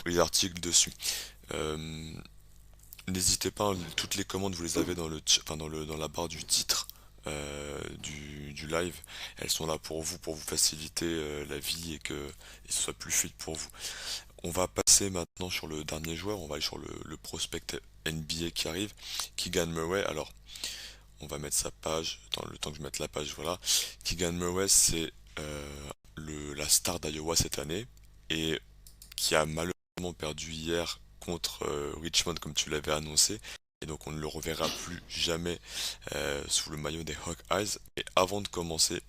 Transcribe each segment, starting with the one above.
les articles dessus. Euh, N'hésitez pas, hein, toutes les commandes vous les avez dans enfin, dans la barre du titre du live. Elles sont là pour vous faciliter la vie et que ce soit plus fluide pour vous. On va passer maintenant sur le dernier joueur, on va aller sur le prospect NBA qui arrive, Keegan Murray. Alors, on va mettre sa page, dans le temps que je mette la page, voilà. Keegan Murray, c'est la star d'Iowa cette année et qui a malheureusement perdu hier contre Richmond comme tu l'avais annoncé. Et donc on ne le reverra plus jamais sous le maillot des Hawkeyes. Et avant de commencer,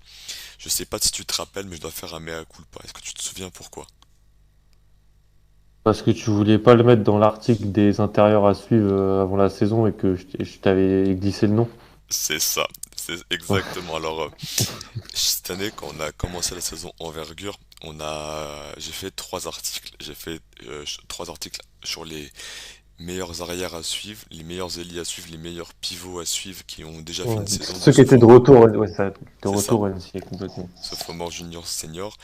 je sais pas si tu te rappelles, mais je dois faire un mea culpa. Est-ce que tu te souviens pourquoi? Parce que tu voulais pas le mettre dans l'article des intérieurs à suivre avant la saison et que je t'avais glissé le nom. C'est ça, c'est exactement. Alors cette année, quand on a commencé la saison envergure, j'ai fait trois articles. J'ai fait trois articles sur les meilleurs arrières à suivre, les meilleurs ailiers à suivre, les meilleurs pivots à suivre qui ont déjà fait Ouais. une saison, Ceux qui étaient de retour, ouais, ça, de c'est ça, retour, ouais, c'est complètement. Sophomore, junior, senior.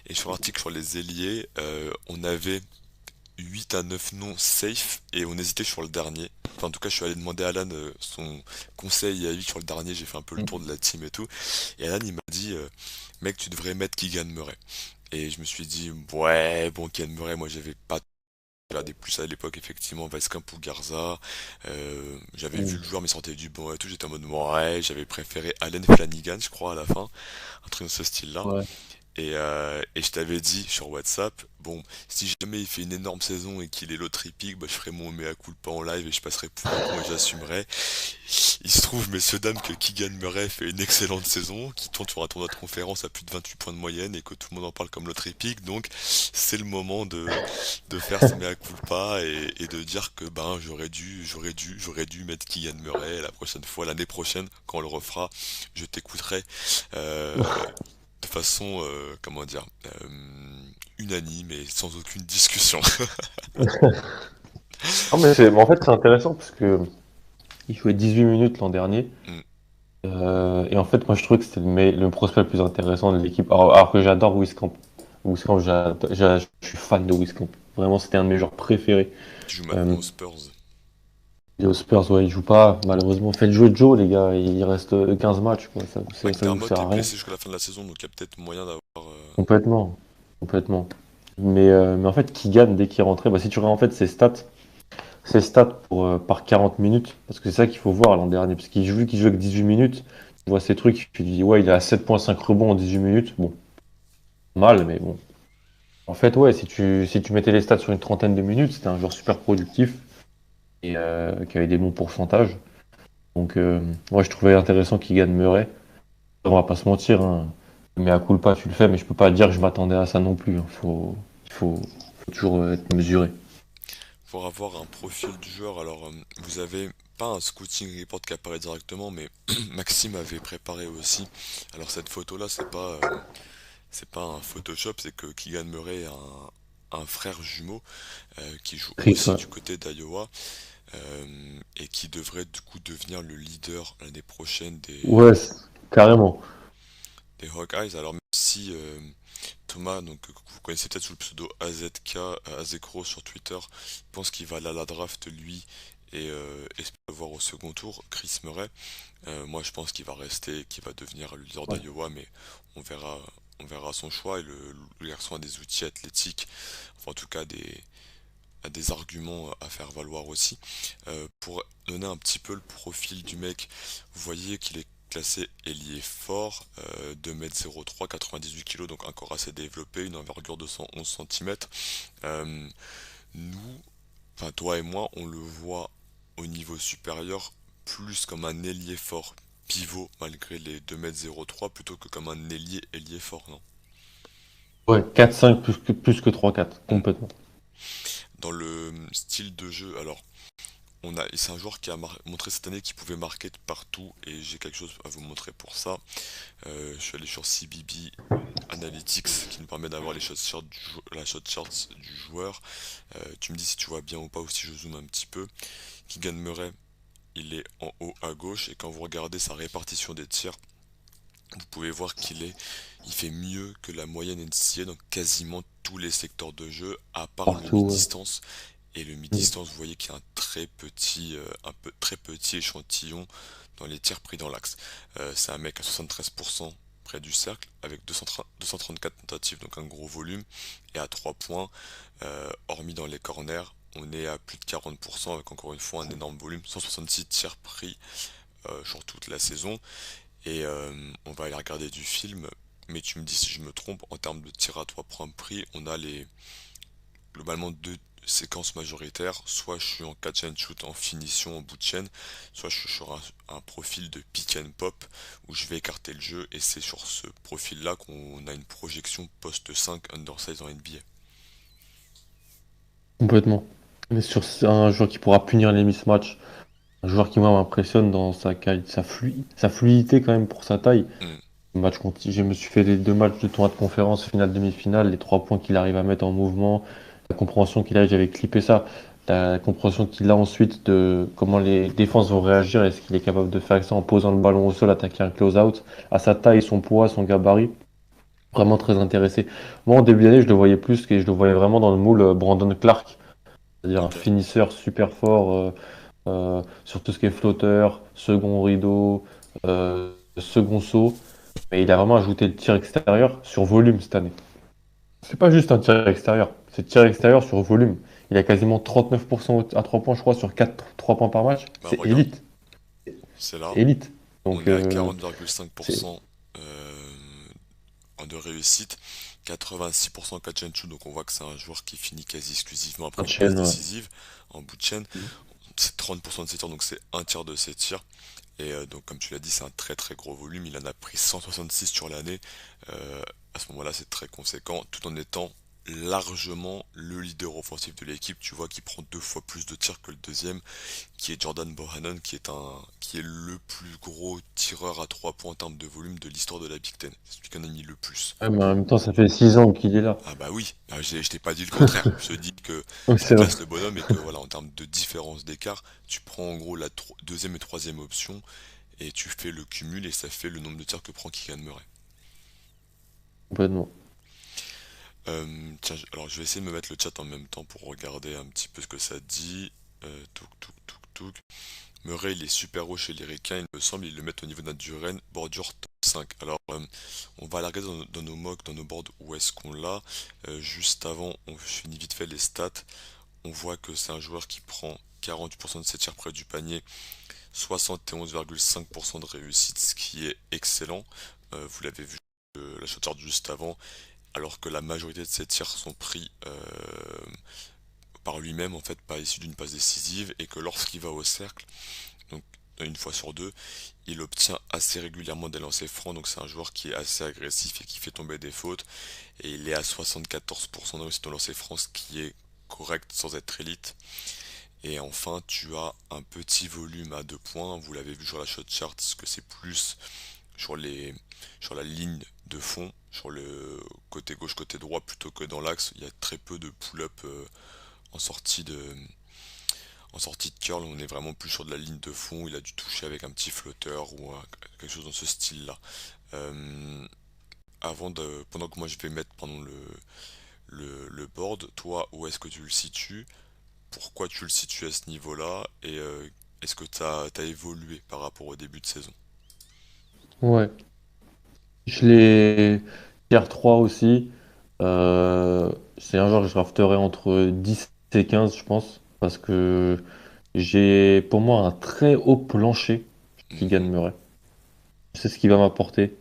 Et sur l'article sur les ailiers, on avait 8 à 9 noms safe et on hésitait sur le dernier. Enfin, en tout cas, je suis allé demander à Alan son conseil et avis sur le dernier. J'ai fait un peu le tour de la team et tout. Et Alan, il m'a dit, mec, tu devrais mettre Keegan Murray. Et je me suis dit, ouais, bon, Keegan Murray, moi, j'avais pas regardé plus à l'époque, effectivement, Weiskamp ou Garza. J'avais vu Mm. le joueur, mais sortait du bon et tout. J'étais en mode, ouais, j'avais préféré Allen Flanagan, je crois, à la fin. Un truc de ce style-là. Ouais. Et je t'avais dit sur WhatsApp, bon, si jamais il fait une énorme saison et qu'il est loterie pick, bah, je ferai mon mea culpa en live et je passerai pour un con et j'assumerai. Il se trouve, messieurs, dames, que Keegan Murray fait une excellente saison, qui tourne sur un tournoi de conférence à plus de 28 points de moyenne et que tout le monde en parle comme loterie pick. Donc, c'est le moment de faire ce mea culpa et de dire que, ben, j'aurais dû mettre Keegan Murray la prochaine fois, l'année prochaine, quand on le refera, je t'écouterai. Euh, de façon, comment dire, unanime et sans aucune discussion. Non, mais en fait, c'est intéressant parce que il jouait 18 minutes l'an dernier. Mm. Et en fait, moi, je trouvais que c'était le prospect le plus intéressant de l'équipe. Alors que j'adore Wiscamp. Wiscamp, je suis fan de Wiscamp. Vraiment, c'était un de mes joueurs préférés. Qui joue Euh, maintenant aux Spurs. et aux Spurs, ouais, il joue pas, malheureusement. Faites jouer Joe, les gars. Il reste 15 matchs, quoi. Ça vous McDermott sert est à rien. blessé jusqu'à la fin de la saison, donc il y a peut-être moyen d'avoir. Complètement. Complètement. Mais en fait, Keegan, dès qu'il est rentré, bah, si tu regardes en fait ses stats par 40 minutes, parce que c'est ça qu'il faut voir l'an dernier, parce qu'il joue avec 18 minutes, tu vois ces trucs, tu te dis, ouais, il est à 7,5 rebonds en 18 minutes, bon, mal, mais bon. En fait, ouais, si tu mettais les stats sur une trentaine de minutes, c'était un joueur super productif et qui avait des bons pourcentages. Donc, moi, je trouvais intéressant qu'il gagne Murray. On va pas se mentir, hein. Mais à culpa, tu le fais, mais je peux pas dire que je m'attendais à ça non plus, hein. Il faut toujours être mesuré. Pour avoir un profil du joueur, alors vous avez pas un scouting report qui apparaît directement, mais Maxime avait préparé aussi. Alors cette photo-là, c'est pas un Photoshop, c'est que Keegan Murray a un frère jumeau qui joue Triste, aussi ouais. du côté d'Iowa et qui devrait du coup devenir le leader l'année prochaine Ouais, carrément. des Hawkeyes. Alors même si Thomas, donc que vous connaissez peut-être sous le pseudo AZK, Azekro sur Twitter, pense qu'il va aller à la draft lui et espère le voir au second tour, Chris Murray. Moi je pense qu'il va rester, qu'il va devenir le leader Ouais. d'Iowa, mais on verra, on verra son choix et le garçon a des outils athlétiques, enfin en tout cas a des arguments à faire valoir aussi. Pour donner un petit peu le profil du mec, vous voyez qu'il est classé ailier fort, 2m03, 98 kg, donc un corps assez développé, une envergure de 111 cm. Nous, enfin toi et moi, on le voit au niveau supérieur plus comme un ailier fort, pivot malgré les 2m03, plutôt que comme un ailier fort, non? Ouais, 4-5 plus que 3-4, Hmm. complètement. Dans le style de jeu, alors c'est un joueur qui a montré cette année qu'il pouvait marquer de partout et j'ai quelque chose à vous montrer pour ça. Je suis allé sur CBB Analytics qui nous permet d'avoir les shot charts la shot charts du joueur. Tu me dis si tu vois bien ou pas ou si je zoome un petit peu. Keegan Murray, il est en haut à gauche et quand vous regardez sa répartition des tirs, vous pouvez voir il fait mieux que la moyenne NCAA dans quasiment tous les secteurs de jeu, à part le partout. mi-distance. Et le Mm. mi-distance, vous voyez qu'il y a très petit échantillon dans les tirs pris dans l'axe. C'est un mec à 73% près du cercle, avec 234 tentatives, donc un gros volume, et à 3 points, hormis dans les corners, on est à plus de 40%, avec encore une fois un énorme volume, 166 tirs pris sur toute la saison. Et on va aller regarder du film, mais tu me dis si je me trompe, en termes de tir à 3 points pris, on a globalement deux séquences majoritaires. Soit je suis en catch and shoot en finition en bout de chaîne, soit je suis sur un profil de pick and pop où je vais écarter le jeu, et c'est sur ce profil là qu'on a une projection post 5 undersize en NBA. Complètement. Mais sur un joueur qui pourra punir les mismatchs, un joueur qui moi m'impressionne dans sa fluidité quand même pour sa taille. Hmm, Je me suis fait les 2 matchs de tournoi de conférence, finale, demi-finale, les 3 points qu'il arrive à mettre en mouvement, la compréhension qu'il a, j'avais clippé ça, la compréhension qu'il a ensuite de comment les défenses vont réagir, est-ce qu'il est capable de faire ça en posant le ballon au sol, attaquer un close-out, à sa taille, son poids, son gabarit, vraiment très intéressé. Moi, en début d'année, je le voyais plus, je le voyais vraiment dans le moule Brandon Clark, c'est-à-dire un ok. finisseur super fort sur tout ce qui est flotteur, second rideau, second saut. Mais il a vraiment ajouté le tir extérieur sur volume cette année. C'est pas juste un tir extérieur, c'est tir extérieur sur volume. Il a quasiment 39% à 3 points, je crois, sur 4 3 points par match. Bah C'est regarde, élite. c'est C'est là, élite. on Donc, est à c'est 40,5% de réussite, 86% catch and shoot, donc on voit que c'est un joueur qui finit quasi exclusivement après un une passe chaîne. Ouais. décisive en bout de chaîne. C'est 30% de ses tirs, donc c'est un tiers de ses tirs. Et donc comme tu l'as dit, c'est un très très gros volume. Il en a pris 166 sur l'année. Euh, à ce moment-là, c'est très conséquent, tout en étant largement le leader offensif de l'équipe. Tu vois qu'il prend 2 fois plus de tirs que le deuxième, qui est Jordan Bohannon, qui est le plus gros tireur à 3 points en termes de volume de l'histoire de la Big Ten. C'est celui qui en a mis le plus. Ouais, mais en même temps, ça fait 6 ans qu'il est là. Ah bah oui, ah, je t'ai pas dit le contraire. Je te dis que Donc, je c'est vrai. classe le bonhomme et que voilà, en termes de différence d'écart, tu prends en gros la deuxième et troisième option et tu fais le cumul et ça fait le nombre de tirs que prend Keegan Murray. Complètement. Tiens, alors je vais essayer de me mettre le chat en même temps pour regarder un petit peu ce que ça dit. Touk touk touk touk. Murray il est super haut chez les requins, il me semble, ils le mettent au niveau de notre Duren, bordure top 5. Alors on va la regarder dans nos mocks, dans nos boards, où est-ce qu'on l'a. Juste avant, on finit vite fait les stats. On voit que c'est un joueur qui prend 48% de ses tirs près du panier, 71,5% de réussite, ce qui est excellent. Vous l'avez vu la shot juste avant, alors que la majorité de ses tirs sont pris par lui-même, en fait, pas issus d'une passe décisive, et que lorsqu'il va au cercle, donc une fois sur deux, il obtient assez régulièrement des lancers francs, donc c'est un joueur qui est assez agressif et qui fait tomber des fautes, et il est à 74% de réussite au lancer franc, ce qui est correct sans être élite. Et enfin, tu as un petit volume à 2 points. Vous l'avez vu sur la shot chart, que c'est plus sur sur la ligne de fond, sur le côté gauche, côté droit, plutôt que dans l'axe. Il y a très peu de pull-up en sortie de, en sortie de curl. On est vraiment plus sur de la ligne de fond. Il a dû toucher avec un petit flotteur ou quelque chose dans ce style-là. Euh, pendant que moi je vais mettre pendant le board, toi, où est-ce que tu le situes? Pourquoi tu le situes à ce niveau-là et est-ce que t'as évolué par rapport au début de saison? Ouais. Je l'ai tier 3 aussi. C'est un joueur que je drafterai entre 10 et 15, je pense. Parce que j'ai pour moi un très haut plancher qui gagne Mhm. Murray. C'est ce qu'il va m'apporter.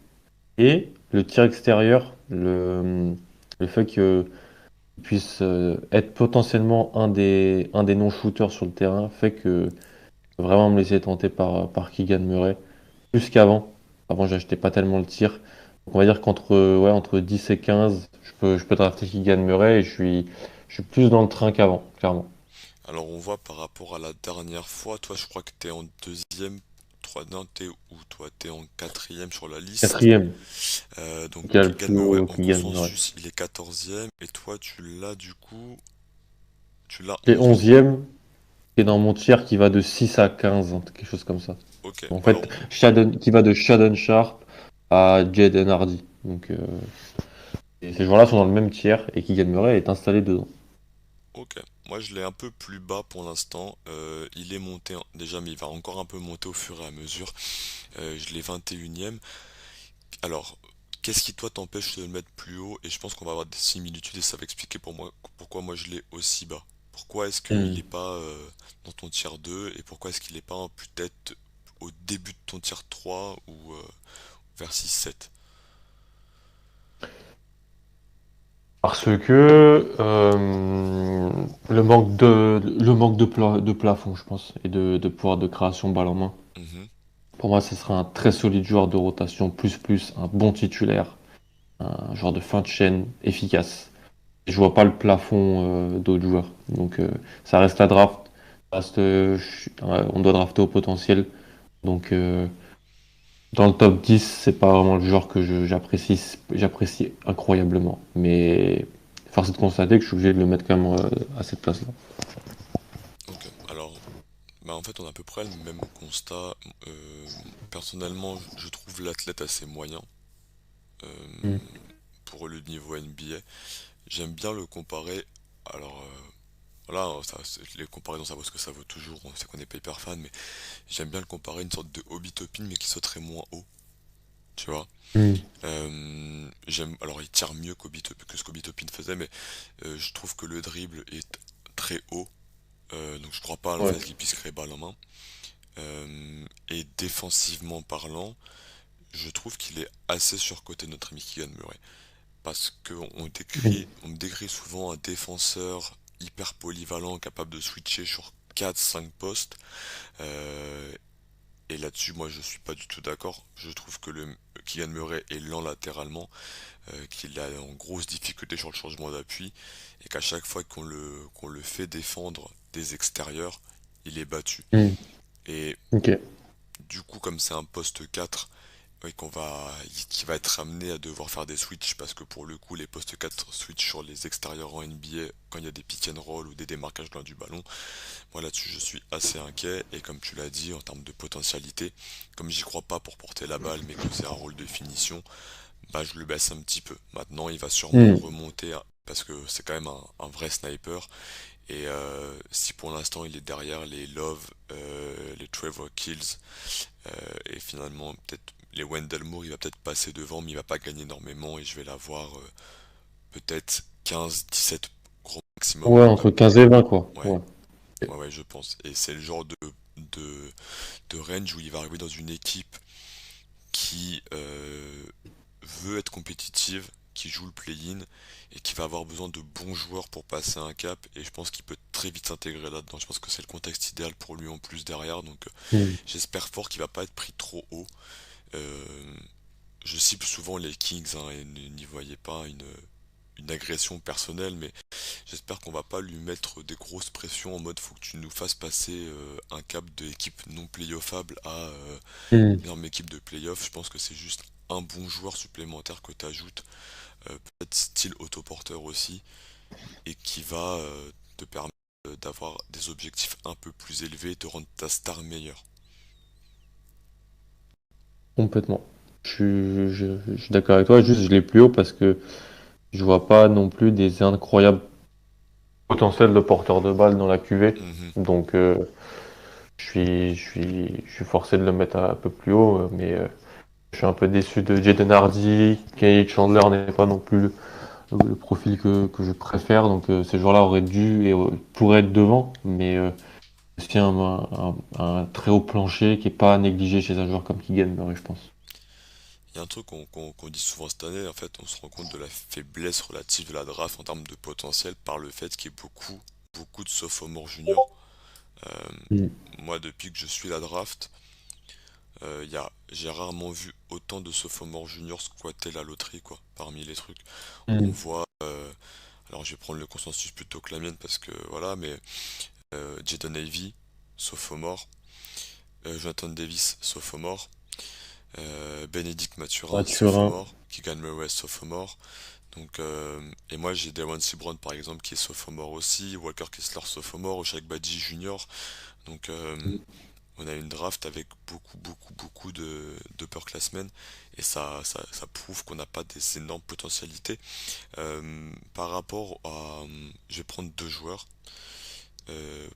Et le tir extérieur, le fait qu'il puisse être potentiellement un des non-shooters sur le terrain fait que vraiment me laisser tenter par Keegan Murray. Plus qu'avant. Avant, j'achetais pas tellement le tir. Donc, on va dire entre 10 et 15, je peux drafter Keegan Murray et je suis plus dans le train qu'avant, clairement. Alors on voit par rapport à la dernière fois, toi je crois que t'es en deuxième, non t'es où toi? T'es en quatrième sur la liste. Quatrième, Donc qui a le Keegan plus Murray haut en Keegan Murray. consensus il est quatorzième et toi tu l'as du coup, tu l'as Et onzième. onzième, qui est dans mon tiers qui va de 6 à 15, hein, quelque chose comme ça. Ok, En alors fait, qui va de Shadow Sharp à Jaden Hardy. Donc, Et ces joueurs-là sont dans le même tiers et Keegan Murray est installé dedans. Ok, moi je l'ai un peu plus bas pour l'instant. Il est monté déjà, mais il va encore un peu monter au fur et à mesure. Je l'ai 21e. Alors, qu'est-ce qui toi t'empêche de le mettre plus haut? Et je pense qu'on va avoir des similitudes et ça va expliquer pour moi pourquoi moi je l'ai aussi bas. Pourquoi est-ce qu'il Hmm. n'est pas dans ton tier 2 et pourquoi est-ce qu'il n'est pas peut-être au début de ton tier 3 ou vers 6-7? Parce que le manque de plafond, je pense, et de pouvoir de création balle en main. Mhm. Pour moi, ce sera un très solide joueur de rotation, un bon titulaire, un joueur de fin de chaîne efficace. Je vois pas le plafond d'autres joueurs. Donc ça reste à draft. On doit drafter au potentiel. Donc dans le top 10, c'est pas vraiment le joueur que j'apprécie incroyablement. Mais force est de constater que je suis obligé de le mettre quand même à cette place-là. Ok, alors bah en fait on a à peu près le même constat. Euh, Personnellement je trouve l'athlète assez moyen Mm. euh, pour le niveau NBA. J'aime bien le comparer. Alors voilà, les comparaisons ça vaut ce que ça vaut toujours, on sait qu'on est pas hyper fan, mais j'aime bien le comparer à une sorte de Obi Toppin mais qui sauterait moins haut, tu vois. Mm. Alors il tire mieux que ce qu'Obi Toppin faisait, mais je trouve que le dribble est très haut, donc je crois pas en Ouais. fait qu'il puisse créer balle en main. Et défensivement parlant, je trouve qu'il est assez surcoté notre ami Keegan Murray. Parce Mm. on me décrit souvent un défenseur hyper polyvalent, capable de switcher sur 4-5 postes. Euh, et là-dessus, moi, je suis pas du tout d'accord. Je trouve que le Kylian Murray est lent latéralement, qu'il a en grosse difficulté sur le changement d'appui, et qu'à chaque fois qu'on le fait défendre des extérieurs, il est battu. Mm. Et Ok. du coup, comme c'est un poste 4 oui, qui va être amené à devoir faire des switches parce que pour le coup les postes 4 switch sur les extérieurs en NBA quand il y a des pick and roll ou des démarquages loin du ballon. Moi là-dessus je suis assez inquiet et comme tu l'as dit en termes de potentialité, comme j'y crois pas pour porter la balle mais que c'est un rôle de finition, bah je le baisse un petit peu. Maintenant il va sûrement Mm. remonter parce que c'est quand même un vrai sniper et si pour l'instant il est derrière les Love, les Trevor Kills et finalement, peut-être les Wendell Moore, il va peut-être passer devant, mais il va pas gagner énormément et je vais l'avoir peut-être 15-17 gros maximum Ouais, en entre top. 15 et 20, quoi. Ouais, Ouais. ouais, je pense. Et c'est le genre de, de range où il va arriver dans une équipe qui veut être compétitive, qui joue le play-in et qui va avoir besoin de bons joueurs pour passer un cap. Et je pense qu'il peut très vite s'intégrer là-dedans. Je pense que c'est le contexte idéal pour lui en plus derrière. Donc Mm. j'espère fort qu'il va pas être pris trop haut. Euh, je cible souvent les Kings hein, et n'y voyez pas une agression personnelle, mais j'espère qu'on va pas lui mettre des grosses pressions en mode faut que tu nous fasses passer un cap d'équipe non playoffable à Mm. énorme équipe de playoff. Je pense que c'est juste un bon joueur supplémentaire que tu ajoutes, peut-être style autoporteur aussi, et qui va te permettre d'avoir des objectifs un peu plus élevés et te rendre ta star meilleure. Complètement. Je suis d'accord avec toi. Juste, je l'ai plus haut parce que je vois pas non plus des incroyables potentiels de porteurs de balles dans la QV. Mhm. Donc, je suis forcé de le mettre un peu plus haut. Mais je suis un peu déçu de Jaden Hardy. Kenny Chandler n'est pas non plus le profil que je préfère. Donc, ces joueurs-là auraient dû et pourraient être devant. Mais c'est un très haut plancher qui est pas négligé chez un joueur comme Keegan Murray, je pense. Il y a un truc qu'on dit souvent cette année, en fait, on se rend compte de la faiblesse relative de la draft en termes de potentiel par le fait qu'il y ait beaucoup de sophomores juniors. Euh, Mm. Moi, depuis que je suis la draft, j'ai rarement vu autant de sophomores juniors squatter la loterie, quoi, parmi les trucs. On Mm. voit, alors je vais prendre le consensus plutôt que la mienne parce que voilà, mais Jaden Ivey, sophomore, Jonathan Davis, sophomore, Bénédicte Mathurin, Mathurin. sophomore, Keegan Murray, sophomore. Donc, et moi j'ai Dewan Brown par exemple qui est sophomore aussi, Walker Kessler sophomore, Oshak Badji junior. Donc on a une draft avec beaucoup d'upperclassmen et ça prouve qu'on n'a pas des énormes potentialités. Par rapport à, je vais prendre deux joueurs.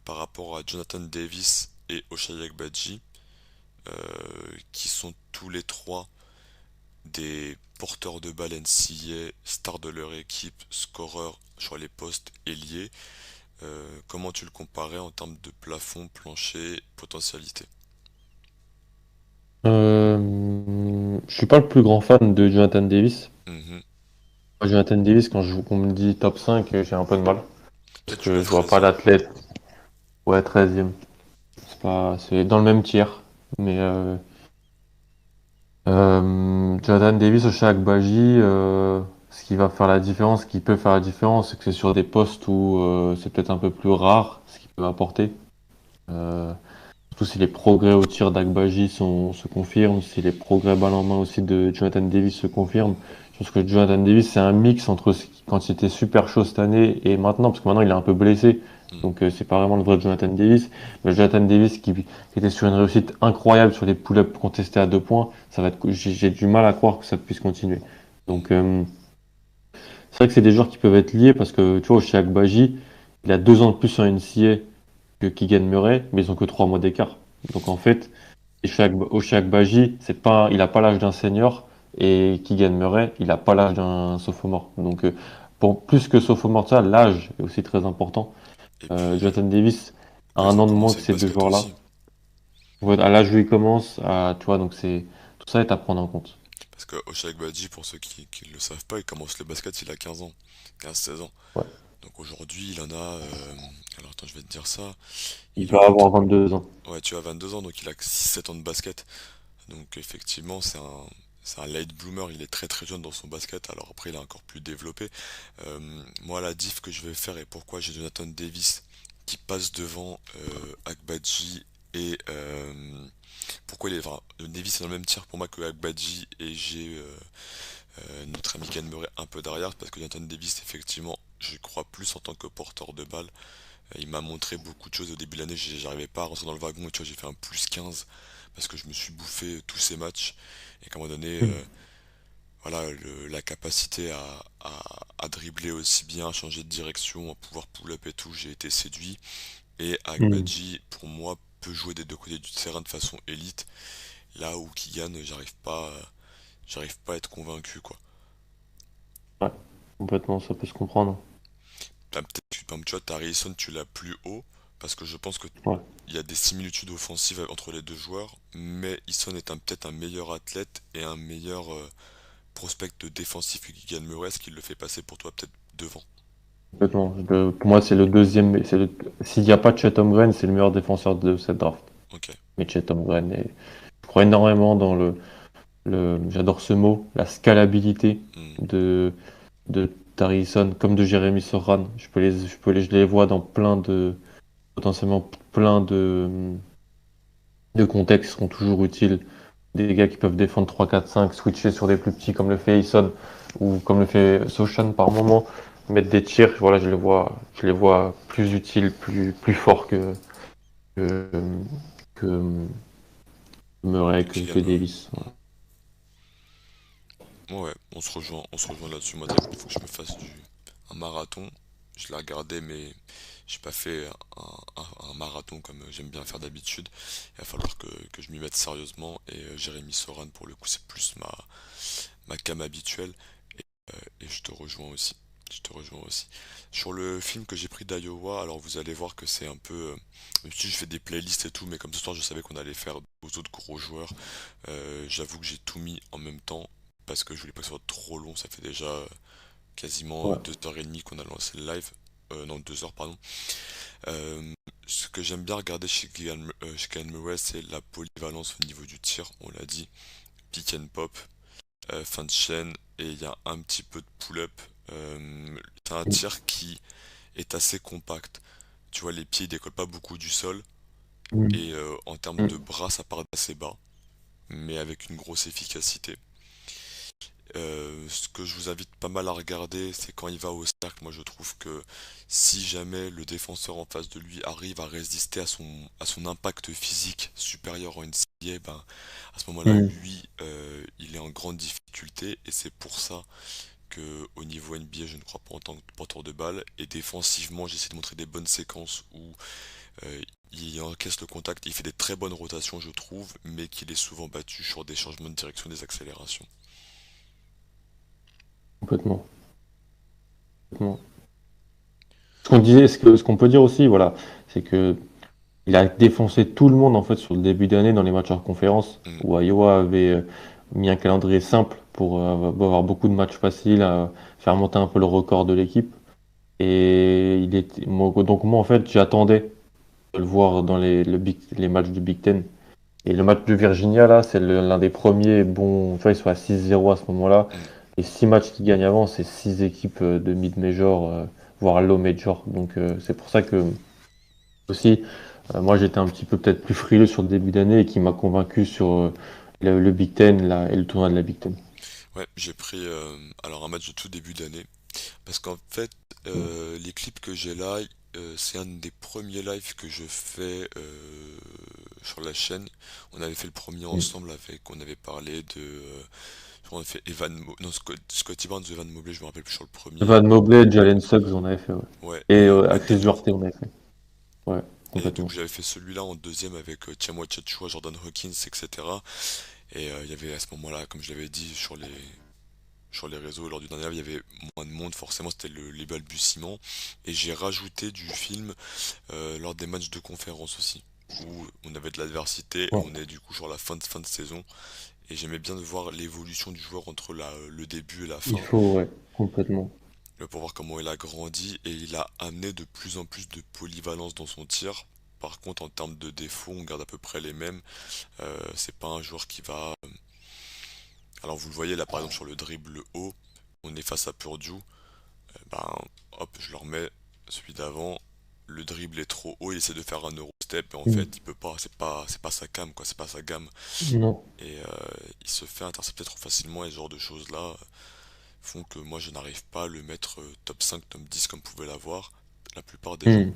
Par rapport à Jonathan Davis et Ochai Agbaji, qui sont tous les trois des porteurs de balles NCAA, stars de leur équipe, scoreurs sur les postes ailiers. Comment tu le comparais en termes de plafond, plancher, potentialité? Je suis pas le plus grand fan de Jonathan Davis. Mhm. Moi, Jonathan Davis, on me dit top 5, j'ai un peu de mal. Toi, Parce tu que l'as je vois pas 13e. l'athlète. Ouais, 13e. C'est dans le même tiers. Mais Jonathan Davis au Shaq Baji, ce qui va faire la différence, ce qui peut faire la différence, c'est que c'est sur des postes où c'est peut-être un peu plus rare ce qu'il peut apporter. Euh, Surtout si les progrès au tir d'Agbaji se confirment, si les progrès balle en main aussi de Jonathan Davis se confirment. Je pense que Jonathan Davis, c'est un mix entre quand il était super chaud cette année et maintenant, parce que maintenant il est un peu blessé. Mm. Donc c'est pas vraiment le vrai Jonathan Davis. Mais Jonathan Davis qui était sur une réussite incroyable sur les pull-ups contestés à 2 points, ça va être, j'ai du mal à croire que ça puisse continuer. Mm. Donc c'est vrai que c'est des joueurs qui peuvent être liés parce que tu vois, chez Agbaji, il a 2 ans de plus en NCAA que Keegan Murray, mais ils ont que 3 mois d'écart. Donc en fait, Ochai Baji, il a pas l'âge d'un senior et Keegan Murray, il a pas l'âge d'un sophomore. Donc pour plus que sophomore, ça, l'âge est aussi très important. Et puis, Jonathan Davis a ouais, ils un ont an de moins commencé que le ces deux basket joueurs-là. aussi. À l'âge où il commence, tu vois, donc c'est tout ça est à prendre en compte. Parce que Ochai Agbaji, pour ceux qui ne le savent pas, il commence le basket, il a 15 ans, 15-16 ans. Ouais. Donc aujourd'hui, il en a. Alors attends, je vais te dire ça. Il Il doit va être. avoir 22 ans. Ouais, tu as 22 ans, donc il a 6-7 ans de basket. Donc effectivement, c'est un late bloomer, il est très très jeune dans son basket, alors après il est encore plus développé. Moi, la diff que je vais faire et pourquoi j'ai Jonathan Davis qui passe devant Agbaji et pourquoi il est. Enfin, Davis est dans le même tir pour moi que Agbaji et j'ai notre ami Ken Murray un peu derrière parce que Jonathan Davis, effectivement, je crois plus en tant que porteur de balle. Il m'a montré beaucoup de choses au début de l'année, j'arrivais pas à rentrer dans le wagon et tu vois, j'ai fait un plus 15 parce que je me suis bouffé tous ces matchs et qu'à un moment donné, voilà, la capacité à dribbler aussi bien, à changer de direction, à pouvoir pull-up et tout, j'ai été séduit. Et Mm. Agbaji, pour moi, peut jouer des deux côtés du terrain de façon élite, là où Kigan, j'arrive pas à être convaincu, quoi. Ouais, complètement, ça peut se comprendre. Peut-être que, comme tu vois, Harrison, tu l'as plus haut, parce que je pense que Ouais. il y a des similitudes offensives entre les deux joueurs, mais Easton est peut-être un meilleur athlète et un meilleur prospect défensif que Keegan Murray, ce qui le fait passer pour toi peut-être devant. Complètement. Pour moi, c'est le deuxième. S'il n'y a pas Chet Holmgren, c'est le meilleur défenseur de cette draft. Ok. Mais Chet Holmgren, je crois énormément dans j'adore ce mot, la scalabilité Hmm. de, de Harrison, comme de Jeremy Soran. Je les vois dans potentiellement plein de contextes qui seront toujours utiles. Des gars qui peuvent défendre 3 4 5 switcher sur des plus petits comme le fait Hayson ou comme le fait Sochan par moment, mettre des tirs, voilà, je les vois plus utiles, plus forts que, que Murray, que Keegan Murray. Davis. Hmm. Ouais, on se rejoint là-dessus. Moi, il faut que je me fasse un marathon. Je l'ai regardé, mais j'ai pas fait un marathon comme j'aime bien faire d'habitude. Il va falloir que je m'y mette sérieusement. Et Jérémy Soran, pour le coup, c'est plus ma cam habituelle. Et je te rejoins aussi. Je te rejoins aussi. Sur le film que j'ai pris d'Iowa, alors vous allez voir que c'est un peu. Même si je fais des playlists et tout, mais comme ce soir je savais qu'on allait faire aux autres gros joueurs, j'avoue que j'ai tout mis en même temps parce que je voulais pas que ce soit trop long. Ça fait déjà quasiment Ouais. 2h30 qu'on a lancé le live. Non, 2 heures, pardon. Ce que j'aime bien regarder chez Kylian Murray, c'est la polyvalence au niveau du tir. On l'a dit, pick and pop, fin de chaîne, et il y a un petit peu de pull-up. C'est un tir qui est assez compact. Tu vois, les pieds ils décollent pas beaucoup du sol, Mm. et en termes de Mm. bras, ça part d'assez bas, mais avec une grosse efficacité. Ce que je vous invite pas mal à regarder, c'est quand il va au cercle. Moi, je trouve que si jamais le défenseur en face de lui arrive à résister à son impact physique supérieur en NCAA, ben, à ce moment-là, Hmm. lui, il est en grande difficulté. Et c'est pour ça que au niveau NBA, je ne crois pas en tant que porteur de balle. Et défensivement, j'essaie de montrer des bonnes séquences où euh, il encaisse le contact. Il fait des très bonnes rotations, je trouve, mais qu'il est souvent battu sur des changements de direction, des accélérations. Complètement. Complètement. Ce qu'on disait, ce qu'on peut dire aussi, voilà, c'est que il a défoncé tout le monde en fait sur le début d'année dans les matchs hors conférence, Mm. où Iowa avait mis un calendrier simple pour avoir beaucoup de matchs faciles, faire monter un peu le record de l'équipe. Et donc moi en fait j'attendais de le voir dans les matchs du Big Ten. Et le match de Virginia là, c'est l'un des premiers bons, tu vois, ils sont à 6-0 à ce moment-là. Mm. Et 6 matchs qu'ils gagnent avant, c'est 6 équipes de mid-major, voire low major. Donc c'est pour ça que aussi, moi j'étais un petit peu peut-être plus frileux sur le début d'année et qui m'a convaincu sur le Big Ten là, et le tournoi de la Big Ten. Ouais, j'ai pris alors un match de tout début d'année parce qu'en fait les clips que j'ai là, c'est un des premiers lives que je fais sur la chaîne. On avait fait le premier Mm. ensemble avec, on avait parlé de, je crois on a fait non, Scotty Barnes, Evan Mobley, je me rappelle plus sur le premier. Van Mobley, Jalen Suggs, on avait fait, ouais. Ouais, Et à Wendell Chris Moore. Duarte, on avait fait. Ouais, Et du coup complètement. j'avais fait celui-là en deuxième avec Tchamwa Tchatchoua, Jordan Hawkins, etc. Et il y avait à ce moment-là, comme je l'avais dit sur les réseaux lors du dernier live, il y avait moins de monde, forcément c'était les balbutiements. Et j'ai rajouté du film lors des matchs de conférence aussi, où on avait de l'adversité et Ouais. on est du coup sur la fin de saison. Et j'aimais bien de voir l'évolution du joueur entre le début et la Il fin, faut, ouais, complètement. pour voir comment il a grandi et il a amené de plus en plus de polyvalence dans son tir. Par contre, en termes de défauts, on garde à peu près les mêmes. C'est pas un joueur qui va. Alors vous le voyez là par exemple sur le dribble haut, on est face à Purdue. Ben, hop, je le remets, celui d'avant, le dribble est trop haut, il essaie de faire un Eurostep et en Mm. fait il peut pas, c'est pas sa cam quoi, c'est pas sa gamme. Non. Et il se fait intercepter trop facilement et ce genre de choses là font que moi je n'arrive pas à le mettre top 5, top 10 comme pouvait l'avoir la plupart des gens. Mm.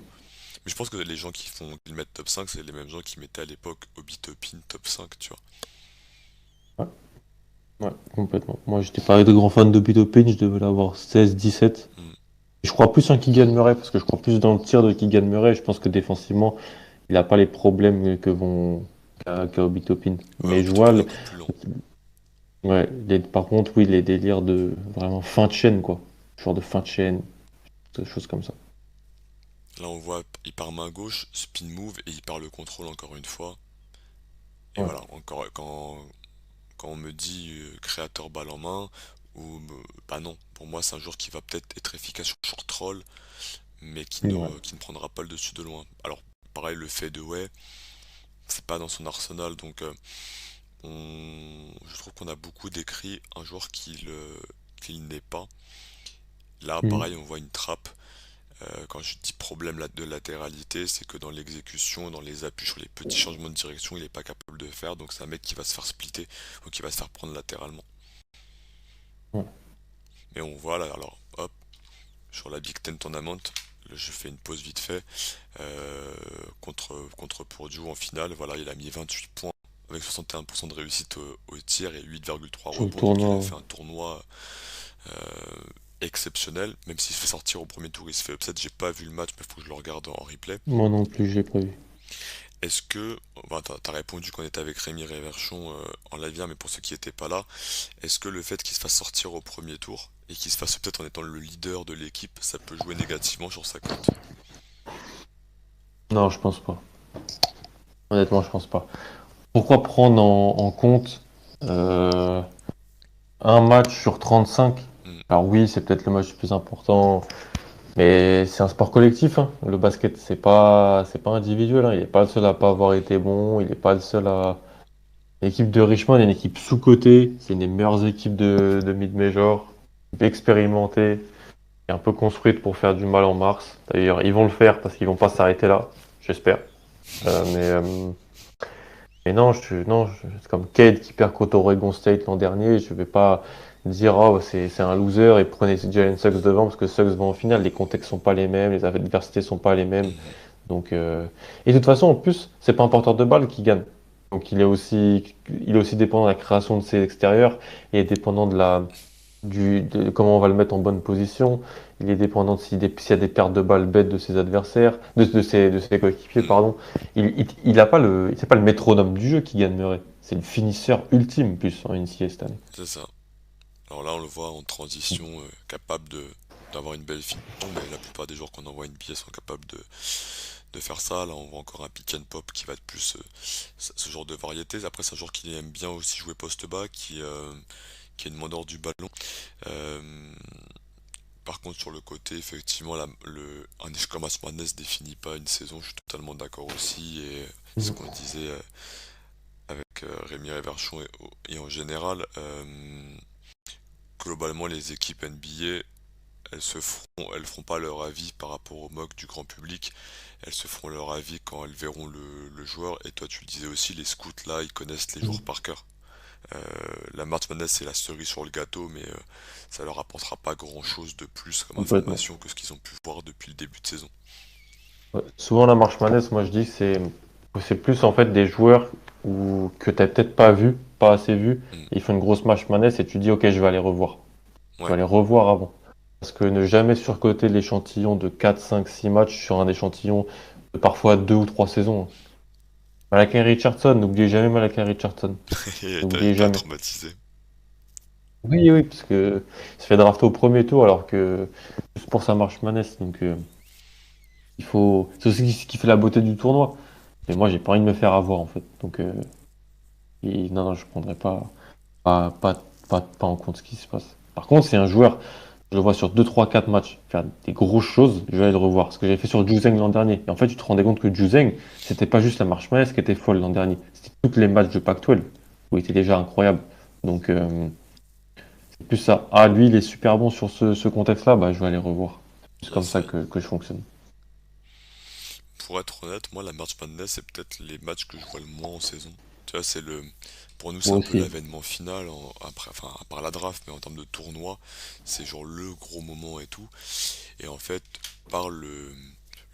Mais je pense que les gens qui le mettent top 5 c'est les mêmes gens qui mettaient à l'époque Obi Toppin top 5, tu vois. Ouais, ouais, complètement. Moi, j'étais pas de grand fan de Pito Pin, je devais l'avoir 16-17. Hmm. Je crois plus en Keegan Murray, parce que je crois plus dans le tir de Keegan Murray. Je pense que défensivement, il a pas les problèmes qu'a Obi Toppin. Ouais, Mais je Obi vois, Toppin est encore plus lent. ouais, par contre, oui, les délires de vraiment fin de chaîne, quoi. Genre de fin de chaîne, des choses comme ça. Là on voit, il part main gauche, spin move et il perd le contrôle encore une fois. Et Ouais. voilà, encore quand on me dit créateur balle en main, ou bah non, pour moi c'est un joueur qui va peut-être être efficace sur short roll, mais Ouais. qui ne prendra pas le dessus de loin. Alors pareil, le fait de ouais, c'est pas dans son arsenal, donc je trouve qu'on a beaucoup décrit un joueur qu'il n'est pas. Là Mm. pareil, on voit une trappe. Quand je dis problème de latéralité, c'est que dans l'exécution, dans les appuis sur les petits changements de direction, il n'est pas capable de faire, donc c'est un mec qui va se faire splitter ou qui va se faire prendre latéralement. Ouais. Mais on voit là, alors hop, sur la Big Ten Tournament, là, je fais une pause vite fait, contre Purdue en finale, voilà, il a mis 28 points avec 61% de réussite au tir et 8,3 Sur le rebonds, donc il a tournoi, fait un tournoi exceptionnel, même s'il se fait sortir au premier tour, il se fait upset, j'ai pas vu le match, mais il faut que je le regarde en replay. moi non plus, j'ai pas vu. Est-ce que, bah, t'as répondu qu'on était avec Rémi Réverchon en live, mais pour ceux qui étaient pas là, est-ce que le fait qu'il se fasse sortir au premier tour et qu'il se fasse peut-être en étant le leader de l'équipe, ça peut jouer négativement sur sa cote? Non, je pense pas. Honnêtement, je pense pas. Pourquoi prendre en compte euh, un match sur 35? Hmm. Alors oui, c'est peut-être le match le plus important, mais c'est un sport collectif, hein. Le basket, c'est pas individuel, hein. Il n'est pas le seul à pas avoir été bon. Il n'est pas le seul à. L'équipe de Richmond est une équipe sous-cotée. C'est une des meilleures équipes de mid-major, expérimentée et un peu construite pour faire du mal en mars. D'ailleurs, ils vont le faire parce qu'ils vont pas s'arrêter là, j'espère. Mais non, c'est comme Cade qui perd contre Oregon State l'an dernier. Je vais pas. dire oh, c'est un loser et prenez Jalen Suggs devant parce que Suggs va en finale. Les contextes sont pas les mêmes, les adversités sont pas les mêmes. Mhm. Donc, et de toute façon, en plus, c'est pas un porteur de balle qui gagne. Donc il est aussi dépendant de la création de ses extérieurs. Il est dépendant de comment on va le mettre en bonne position. Il est dépendant s'il y a des pertes de balles bêtes de ses adversaires, de ses coéquipiers, Mhm. pardon. Il a pas c'est pas le métronome du jeu qui gagne Murray. C'est le finisseur ultime plus en NCAA cette année. C'est ça. Alors là, on le voit en transition, capable d'avoir une belle finition, mais la plupart des joueurs qu'on envoie NBA sont capables de faire ça. Là, on voit encore un pick and pop qui va être plus ce genre de variété. Après, c'est un joueur qui aime bien aussi jouer poste bas, qui est demandeur du ballon. Euh, Par contre, sur le côté, effectivement, un exclamation madness définit pas une saison. Je suis totalement d'accord aussi. Et ce qu'on disait avec Rémi Réverchon et en général, globalement, les équipes NBA, elles feront pas leur avis par rapport au mock du grand public. Elles se feront leur avis quand elles verront le joueur. Et toi, tu le disais aussi, les scouts là, ils connaissent les joueurs par cœur. Euh, la March Madness, c'est la cerise sur le gâteau, mais ça leur apportera pas grand-chose de plus comme Complètement. information que ce qu'ils ont pu voir depuis le début de saison. Ouais. Souvent, la marche manesse, moi je dis que c'est plus en fait des joueurs que tu peut-être pas vu, pas assez vu. Hmm. Ils font une grosse marche manesse et tu dis ok, je vais aller revoir. Je Ouais, vais aller revoir avant. Parce que ne jamais surcoter l'échantillon de 4 5 6 matchs sur un échantillon de parfois 2 ou 3 saisons. Malakai Richardson, n'oubliez jamais Malakai Richardson. et N'oubliez il t'a jamais. traumatisé. Oui, oui, parce que il se fait drafter au premier tour alors que juste pour sa marche manesse. Donc c'est aussi ce qui fait la beauté du tournoi. Mais moi, j'ai pas envie de me faire avoir en fait. Donc non, non, je prendrais pas, pas, pas en compte ce qui se passe. Par contre, c'est un joueur, je le vois sur 2 3 4 matchs faire des grosses choses, je vais aller le revoir. Ce que j'avais fait sur Juzeng l'an dernier. Et en fait, tu te rendais compte que Juzeng, c'était pas juste la marche manesse qui était folle l'an dernier. C'était tous les matchs de Pac-12 où il était déjà incroyable. Donc, c'est plus ça. Ah, lui, il est super bon sur ce contexte-là, bah, je vais aller revoir. C'est Là, comme ça c'est que je fonctionne. Pour être honnête, moi, la March Madness, c'est peut-être les matchs que je vois le moins en saison. Tu vois, pour nous, c'est Moi un peu aussi. l'avènement final, après, enfin, à part la draft, mais en termes de tournoi, c'est genre le gros moment et tout. Et en fait, par le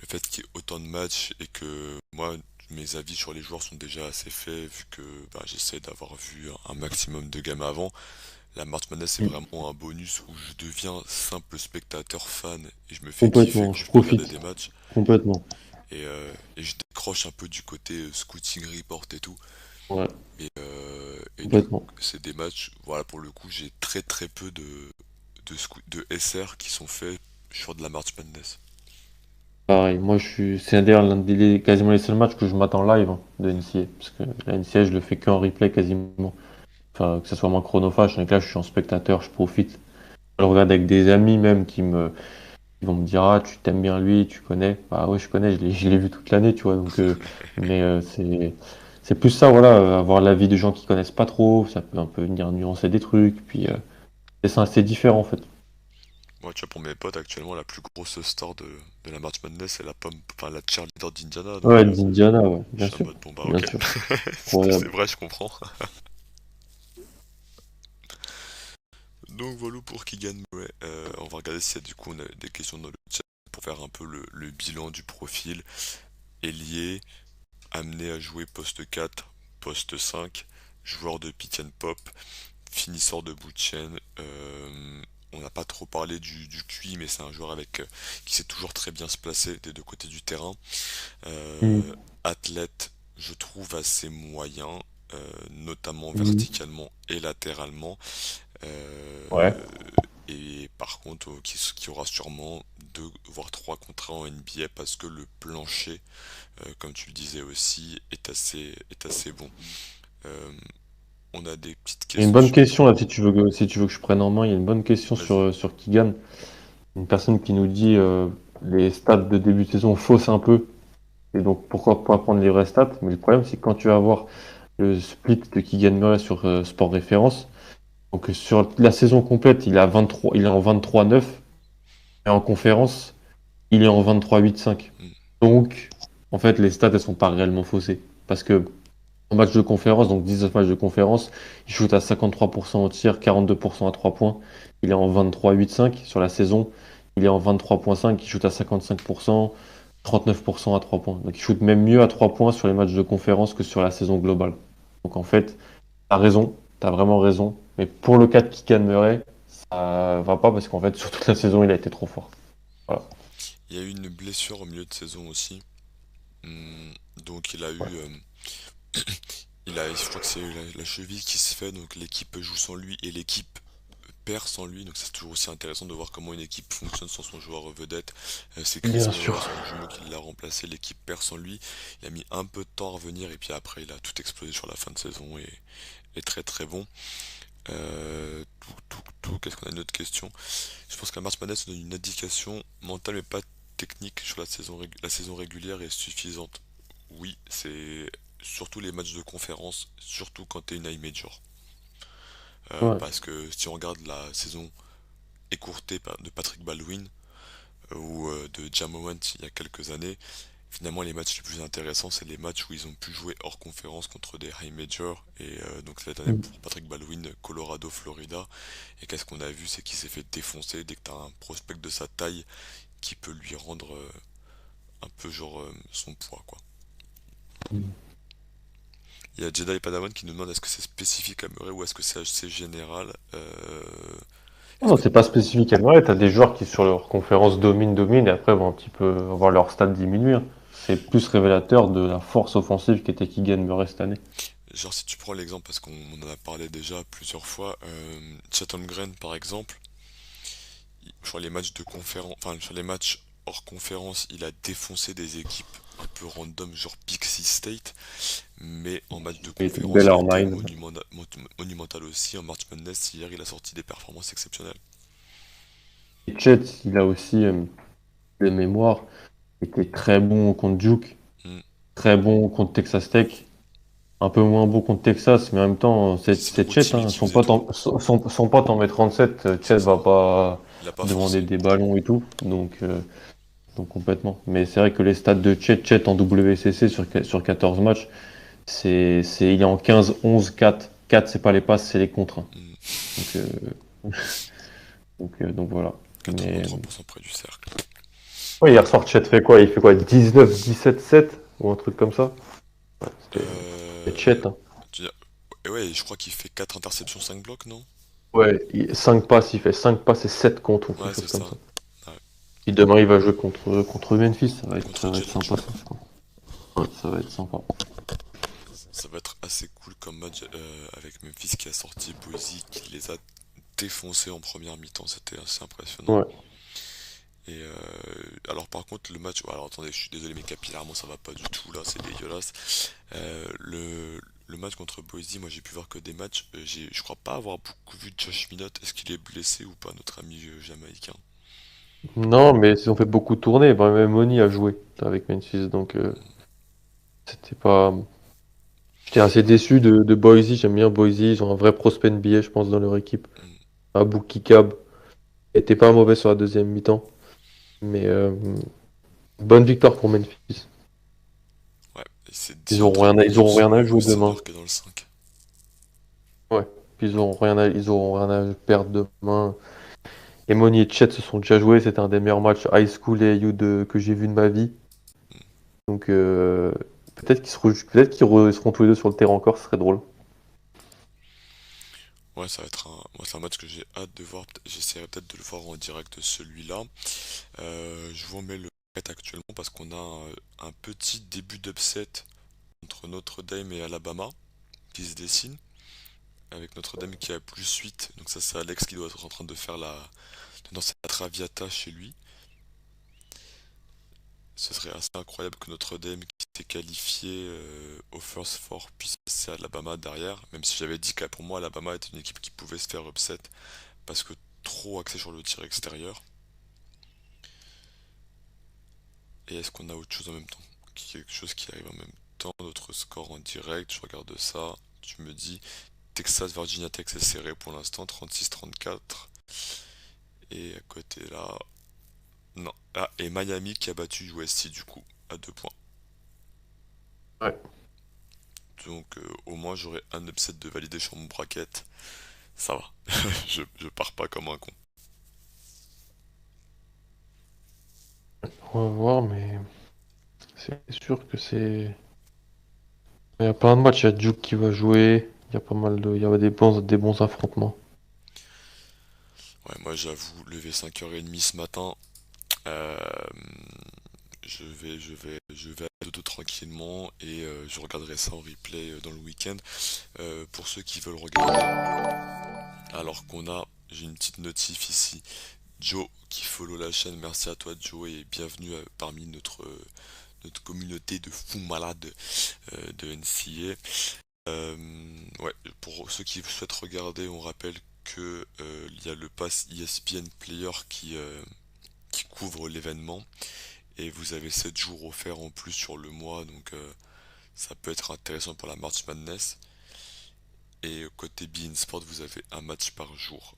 fait qu'il y ait autant de matchs et que moi, mes avis sur les joueurs sont déjà assez faits, vu que bah, j'essaie d'avoir vu un maximum de gammes avant, la March Madness, c'est Mm. vraiment un bonus où je deviens simple spectateur fan et je me fais kiffer Complètement, quand je je peux regarder profite. des matchs. Complètement. Et je décroche un peu du côté scouting report et tout. Ouais, Et du coup, complètement. c'est des matchs, voilà, pour le coup, j'ai très très peu de SR qui sont faits sur de la March Madness. Pareil, moi c'est d'ailleurs quasiment les seuls matchs que je m'attends live hein, de NCA. Parce que la NCA, je le fais qu'en replay quasiment. Enfin, que ce soit moins chronophage, donc là je suis en spectateur, je profite. Je le regarde avec des amis même qui vont me dire ah tu t'aimes bien lui, tu connais. Bah ouais je connais, je l'ai vu toute l'année, tu vois. Donc mais c'est plus ça, voilà, avoir l'avis de gens qui connaissent pas trop, ça peut un peu venir nuancer des trucs, puis c'est différent en fait. Moi, tu vois, pour mes potes, actuellement, la plus grosse star de la March Madness, c'est la pomme, enfin, la cheerleader d'Indiana, Ouais, d'Indiana, ouais, je bien suis en sûr. mode, bon bah Bien ok, sûr. c'est Incroyable. vrai, je comprends. Donc voilà pour Keegan Murray. On va regarder si du coup on a des questions dans le chat pour faire un peu le bilan du profil. Ailier, amené à jouer poste 4, poste 5, joueur de pick and pop, finisseur de bout de chaîne. On n'a pas trop parlé du QI, mais c'est un joueur qui sait toujours très bien se placer des deux côtés du terrain. Mm. Athlète, je trouve assez moyen, notamment Mm. verticalement et latéralement. Ouais. Euh, et par contre, qui aura sûrement deux voire trois contrats en NBA parce que le plancher, comme tu le disais aussi, est assez bon. Euh, on a des petites Il y a une questions bonne sur. question là, si tu veux que je prenne en main, il y a une bonne question sur, Vas-y. sur Keegan. Une personne qui nous dit les stats de début de saison faussent un peu, et donc pourquoi pas prendre les vrais stats? Mais le problème, c'est que quand tu vas voir le split de Keegan Murray sur Sport Référence, donc sur la saison complète, il est en 23-9, et en conférence, il est en 23-8-5. Hmm. Donc, en fait, les stats, elles sont pas réellement faussées. Parce que En match de conférence, donc 19 matchs de conférence, il shoot à 53% au tir, 42% à 3 points. Il est en 23,85 sur la saison. Il est en 23,5, il shoot à 55%, 39% à 3 points. Donc il shoot même mieux à 3 points sur les matchs de conférence que sur la saison globale. Donc en fait, t'as raison, t'as vraiment raison. Mais pour le cas de Kylian Murray, ça va pas parce qu'en fait, sur toute la saison, il a été trop fort. Voilà. Il y a eu une blessure au milieu de saison aussi. Donc il a eu, Ouais. je crois que c'est la cheville qui se fait, donc l'équipe joue sans lui et l'équipe perd sans lui, donc c'est toujours aussi intéressant de voir comment une équipe fonctionne sans son joueur vedette. C'est Chris Bien Murray, sûr. son jumeau, qui l'a remplacé, l'équipe perd sans lui. Il a mis un peu de temps à revenir et puis après il a tout explosé sur la fin de saison et est très très bon. Qu'est-ce qu'on a une autre question? Je pense qu'un Mars Madness ça donne une indication mentale mais pas technique sur la saison régulière est suffisante. Oui, c'est surtout les matchs de conférence, surtout quand t'es une high major. Ouais. Parce que si on regarde la saison écourtée de Patrick Baldwin ou de Jamorant il y a quelques années, finalement les matchs les plus intéressants c'est les matchs où ils ont pu jouer hors conférence contre des high majors et donc cette année Mm. pour Patrick Baldwin, Colorado, Florida. Et qu'est-ce qu'on a vu, c'est qu'il s'est fait défoncer dès que t'as un prospect de sa taille qui peut lui rendre un peu genre son poids quoi. Il y a Jedi Padawan qui nous demande est-ce que c'est spécifique à Murray ou est-ce que c'est assez général. Est-ce Non, que c'est pas spécifique à Murray. T'as des joueurs qui, sur leur conférence, dominent, et après vont un petit peu voir leur stats diminuer. C'est plus révélateur de la force offensive qu'était Keegan Murray cette année. genre si tu prends l'exemple parce qu'on en a parlé déjà plusieurs fois, Chet Holmgren par exemple, sur les matchs de conférence, enfin sur les matchs hors conférence, il a défoncé des équipes un peu random genre Pixie State, mais en match de Il était conférence, il a été Bellarmine. monumental aussi. En March Madness, hier, il a sorti des performances exceptionnelles. Et Chet, il a aussi de mémoire, était très bon contre Duke, Hmm. très bon contre Texas Tech, un peu moins bon contre Texas, mais en même temps, C'est le c'est road Chet, team hein. qui faisait tout. Son pote en met 37, C'est Chet va ça. pas Il a pas demander forcé. des ballons et tout. Donc complètement. Mais c'est vrai que les stats de Chet en WCC sur 14 matchs, il est en 15, 11, 4. 4, c'est pas les passes, c'est les contres, hein. Hmm. Donc, donc voilà. Mais 83% près du cercle. ouais, hier soir, Chet fait quoi? Il fait quoi? 19, 17, 7 ou un truc comme ça? Ouais, c'était Euh... Chet, hein. tu dis- Et ouais, je crois qu'il fait 4 interceptions, 5 blocs, non? Ouais, 5 passes, il fait 5 passes et 7 contre ou Ouais, quelque c'est chose comme ça. ça. Ouais. Et demain, il va jouer contre Memphis. Ça Contre va être Jalen sympa, Duran. ça, je crois. Ouais, ça va être sympa. Ça va être assez cool comme match avec Memphis qui a sorti Boise, qui les a défoncés en première mi-temps. C'était assez impressionnant. Ouais. Et alors par contre le match, alors attendez, je suis désolé mais capillairement ça va pas du tout là, c'est dégueulasse. Le match contre Boise, moi j'ai pu voir que des matchs, je crois pas avoir beaucoup vu de Josh Minott. Est-ce qu'il est blessé ou pas notre ami jamaïcain? Non, mais ils ont fait beaucoup tourner. Bah, même Oni a joué avec Memphis, donc c'était pas. J'étais assez déçu de Boise. J'aime bien Boise. Ils ont un vrai prospect NBA, je pense, dans leur équipe. Hmm. Abou Kikab était pas mauvais sur la deuxième mi-temps, mais bonne victoire pour Memphis. Ouais, et c'est DeAndre Ils auront Williams rien à ou jouer Center demain. qui est dans le 5. Ouais. Puis ils auront rien à perdre demain. Emoni et Chet se sont déjà joués. C'était un des meilleurs matchs high school et AU que j'ai vu de ma vie. Donc peut-être qu'ils seront tous les deux sur le terrain encore. Ce serait drôle. Ouais, ça va être moi, c'est un match que j'ai hâte de voir. J'essaierai peut-être de le voir en direct celui-là. Je vous remets le fait actuellement parce qu'on a un petit début d'upset entre Notre-Dame et Alabama qui se dessine, avec Notre-Dame qui a +8. Donc ça c'est Alex qui doit être en train de faire dans sa Traviata chez lui. Ce serait assez incroyable que Notre-Dame qui s'est qualifié au First Four puisse passer à Alabama derrière, même si j'avais dit que pour moi Alabama était une équipe qui pouvait se faire upset parce que trop axé sur le tir extérieur. Et est-ce qu'on a autre chose en même temps? Quelque chose qui arrive en même temps, notre score en direct, je regarde ça, tu me dis Texas, Virginia Tech c'est serré pour l'instant, 36-34. Et à côté là, non. Ah, et Miami qui a battu USC du coup, à 2 points. Ouais. Donc au moins j'aurai un upset de validé sur mon bracket. Ça va. Je pars pas comme un con. On va voir, mais c'est sûr que c'est. Il y a plein de matchs, il y a Duke qui va jouer, il y a pas mal de. Il y a des bons affrontements. Ouais, moi j'avoue, lever 5h30 ce matin, euh, je vais à dodo tranquillement et je regarderai ça en replay dans le week-end. Pour ceux qui veulent regarder, alors j'ai une petite notif ici, Joe qui follow la chaîne, merci à toi Joe et bienvenue parmi notre communauté de fous malades de NCA. Ouais, pour ceux qui souhaitent regarder, on rappelle que il y a le pass ESPN Player qui couvre l'événement et vous avez 7 jours offerts en plus sur le mois, donc ça peut être intéressant pour la March Madness. Et côté beIN Sport, vous avez un match par jour,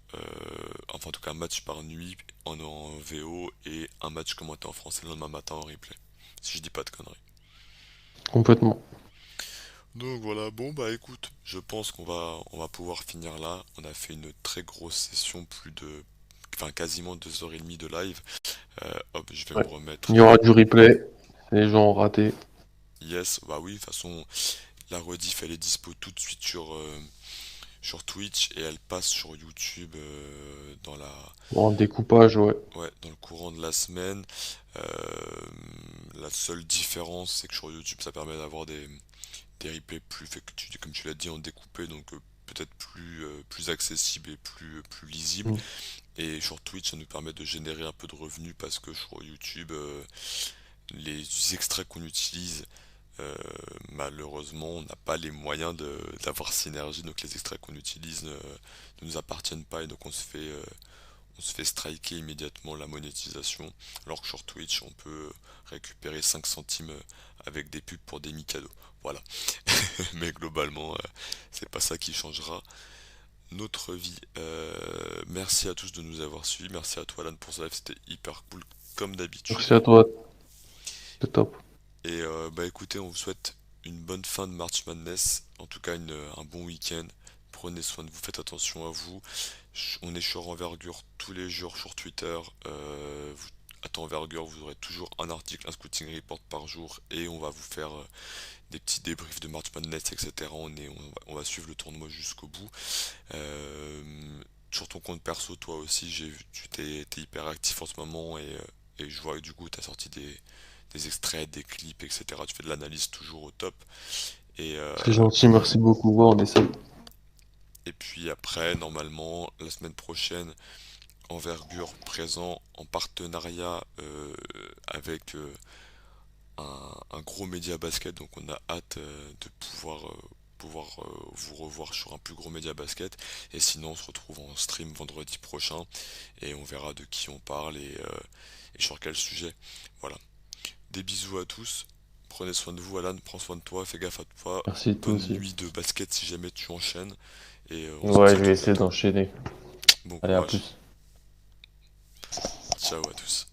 enfin en tout cas un match par nuit en VO et un match commenté en français le lendemain matin en replay, si je dis pas de conneries. Complètement. Donc voilà, bon bah écoute, je pense qu'on va pouvoir finir là. On a fait une très grosse session, enfin quasiment 2h30 de live. Hop, je vais Ouais. me remettre. Il y aura du replay. Les gens ont raté. Yes, bah oui, de toute façon, la rediff elle est dispo tout de suite sur Twitch et elle passe sur YouTube En découpage, ouais. ouais, dans le courant de la semaine. Euh, la seule différence, c'est que sur YouTube, ça permet d'avoir des replays plus, comme tu l'as dit, en découpé, donc peut-être plus accessible et plus lisible. Mm. Et sur Twitch, ça nous permet de générer un peu de revenus parce que sur YouTube, les extraits qu'on utilise, euh, malheureusement, on n'a pas les moyens d'avoir synergie, donc les extraits qu'on utilise ne nous appartiennent pas et donc on se fait striker immédiatement la monétisation, alors que sur Twitch, on peut récupérer 5 centimes avec des pubs pour des mi-cadeaux. Voilà. Mais globalement, c'est pas ça qui changera notre vie. Merci à tous de nous avoir suivis. Merci à toi, Alan, pour ce live. C'était hyper cool, comme d'habitude. Merci à toi. C'est top. Et bah écoutez, on vous souhaite une bonne fin de March Madness. En tout cas, un bon week-end. Prenez soin de vous, faites attention à vous. On est sur Envergure tous les jours sur Twitter. À temps Envergure, vous aurez toujours un article, un scouting report par jour. Et on va vous faire des petits débriefs de March Madness, etc. On va suivre le tournoi jusqu'au bout. Sur ton compte perso, toi aussi, j'ai vu, t'es hyper actif en ce moment et je vois que du coup, tu as sorti des extraits, des clips, etc. Tu fais de l'analyse toujours au top. Et, euh, C'est gentil, merci beaucoup. Ouais, on essaie. et puis après, normalement, la semaine prochaine, Envergure présent en partenariat avec un gros média basket, donc on a hâte de pouvoir vous revoir sur un plus gros média basket. Et sinon, on se retrouve en stream vendredi prochain et on verra de qui on parle et sur quel sujet. Voilà. Des bisous à tous. Prenez soin de vous, Alan. Prends soin de toi. Fais gaffe à toi. Merci, toi Bonne aussi. nuit de basket si jamais tu enchaînes. Et on se dit Ouais, à je vais tout essayer bientôt. d'enchaîner. Bon Allez, à courage. plus. Ciao à tous.